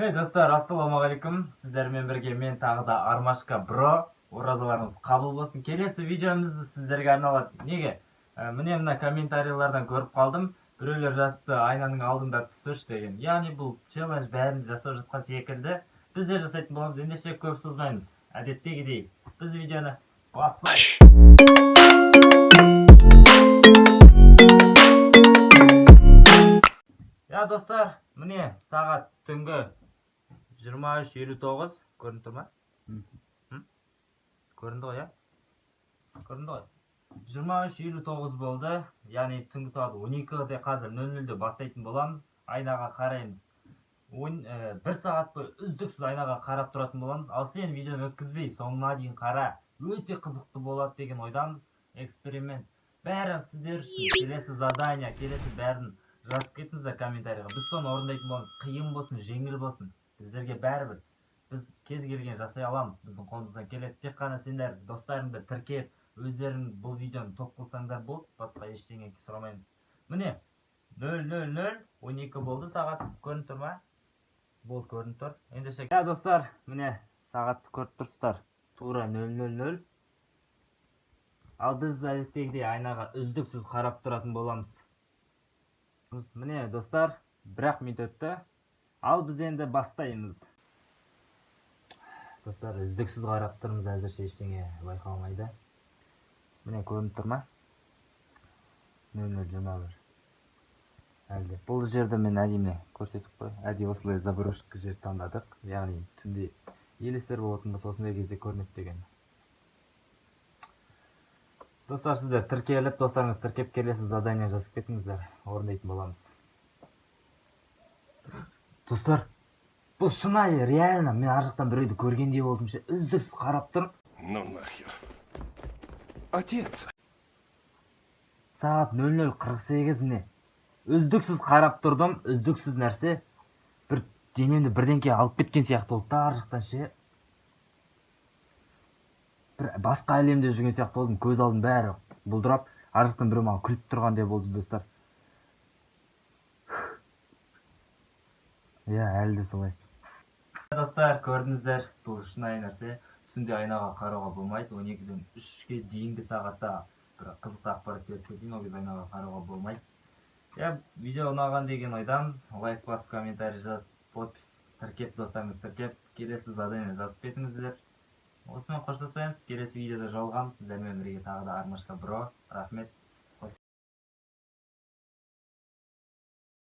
Достар, ассалаумағалейкум. Сіздермен бірге мен тағы да Армашка бро. Оразаларыңыз қабыл болсын. Келесі видеомызды сіздерге арналады. Неге? Міне мына комментарийлардан көріп қалдым. Біреулер жазыпты, айнаның алдында түсірші деген. Яғни бұл челлендж бәрін жасап жатқан секілді. Біз де жасайтын боламыз. Ендеше көп созбаймыз. Әдеттегідей. Біз видеоны бастаймыз. Достар, міне сағат түнгі 23:59 көрініп тұр ма? Көрінді ғой, Көрінді ғой. 23:59 болды. Яғни түнгі сағат 12-де қазір 00-де бастайтын боламыз. Айнаға қараймыз. 1 сағат бойы үздіксіз айнаға қарап тұратын боламыз. Ал сен видеоны өткізбей, соңына дейін қара. Өте қызықты болады деген ойдамыз. Эксперимент. Бәрі сіздер үшін келесі задание, келесі бәрін жазып кетіңіздер комментарийға. Біз соны орындайтын боламыз. Қиын болсын, жеңіл болсын. Біздерге бәрібір. Біз кез келген жасай аламыз. Біздің қолымыздан келеді. Тек қана сендер достарыңды тіркеп, өздерің бұл видеоны топ қылсаңдар болды. Басқа ештеңе сұрамаймыз. Міне 00:12 болды сағат. Көрініп тұр ма? Болды, көрініп тұр. Ендеше достар, міне сағатты көріп тұрсыздар. Тура 00:00. Ал біз әдеттегідей айнаға үздіксіз қарап тұратын боламыз. Міне достар, 1 минут өтті. Ал біз енді бастаймыз. Достар, үздіксіз қарап тұрмыз, әзірше ештеңе байқалмайды. Міне көрініп тұр ма? 00:21. Әлде бұл жерді мен әдейі көрсетіп қой. Әдейі осылай заброшка жер таңдадық. Яғни түнде елестер болатын болса осындай кезде көрінеді деген. Достар, сіздер тіркеліп, достарыңыз тіркеп келесі задание жазып кетіңіздер. Орындайтын боламыз. Достар, бұл шынайы, реально, мен ар жақтан біреуді көргендей болдым. Үздіксіз қарап тұрып. Ну нахер. Отец. Сағат 00:48 міне. Үздіксіз қарап тұрдым, үздіксіз нәрсе. Бір денемді бірдеңке алып кеткен сияқты болды. Ар жақтан ше. Бір басқа әлемде жүрген сияқты болдым. Көз алдым бәрі бұлдырап, ар жақтан біреу маған күліп тұрғандай болды, достар. Әлі де солай. Достар, көрдіңіздер, бұл шынайы нәрсе. Түнде айнаға қарауға болмайды. 12-ден 3-ге дейінгі сағатта бір қызықты ақпарат беріп кетейін, ол кезде айнаға қарауға болмайды. Видео ұнаған деген ойдамыз. Лайк басып, комментарий жазып, подпис тіркеп, достарыңыз тіркеп, келесі задание жазып кетіңіздер. Осымен қоштаспаймыз. Келесі видеода жолығамыз. Сіздермен бірге тағы да Армашка бро. Рахмет.